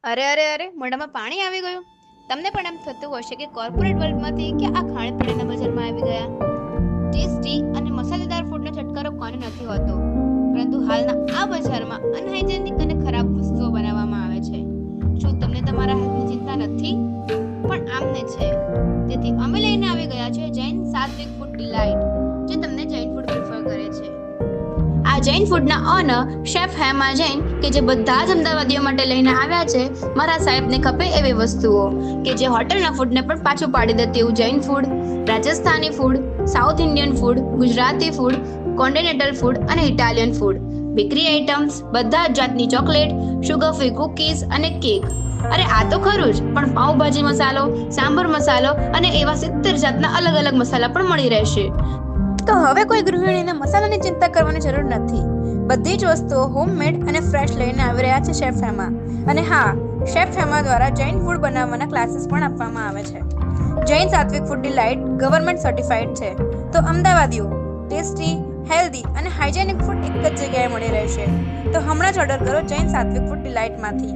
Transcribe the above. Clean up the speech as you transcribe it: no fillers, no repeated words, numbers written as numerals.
અરે મોઢામાં પાણી આવી ગયું. તમને પણ એમ થતું હશે કે કોર્પોરેટ વર્લ્ડમાંથી કે આ ખાણીપીણીના બજારમાં આવી ગયા. ટેસ્ટી અને મસાલેદાર ફૂડનો છટકારો કોને નથી હોતો, પરંતુ હાલના આ બજારમાં અનહાઇજેનિક અને ખરાબ વસ્તુઓ બનાવવામાં આવે છે. શું તમને તમારા હેલ્થની ચિંતા નથી? પણ આમને છે. તેથી અમે લઈને આવી ગયા છે જૈન સાત્વિક ફૂડ ડિલાઇટ, જે તમને જૈન ફૂડ પ્રિફર કરે છે. આ જૈન ફૂડના ઓનર શેફ હેમા જૈન, કે જે બધા જ અમદાવાદીઓ માટે લઈને આવ્યા છે મારા સાહેબને ખપે એવી વસ્તુઓ, કે જે હોટલના ફૂડને પણ પાછું પાડી દે તેવું Jain food, Rajasthani food, south Indian food, Gujarati food, continental food અને ઇટાલિયન ફૂડ, બેકરી આઇટમ્સ, બધા જ જાતની ચોકલેટ, સુગર ફ્રી કુકીઝ અને કેક. અરે આ તો ખરું જ, પણ પાઉંભાજી મસાલો, સાંભર મસાલો અને એવા 70 જાતના અલગ અલગ મસાલા પણ મળી રહેશે. તો હવે કોઈ ગૃહિણીને મસાલાની ચિંતા કરવાની જરૂર નથી. બધી જ વસ્તુઓ હોમમેડ અને ફ્રેશ લઈને આવી રહ્યા છે શેફ હેમા. અને હા, શેફ હેમા દ્વારા જૈન ફૂડ બનાવવાના ક્લાસીસ પણ આપવામાં આવે છે. જૈન સાત્વિક ફૂડ ડિલાઇટ ગવર્મેન્ટ સર્ટિફાઈડ છે. તો અમદાવાદીઓ ટેસ્ટી, હેલ્ધી અને હાઇજેનિક ફૂડ એક જ જગ્યાએ મળી રહેશે. તો હમણાં જ ઓર્ડર કરો જૈન સાત્વિક ફૂડ ડિલાઇટમાંથી.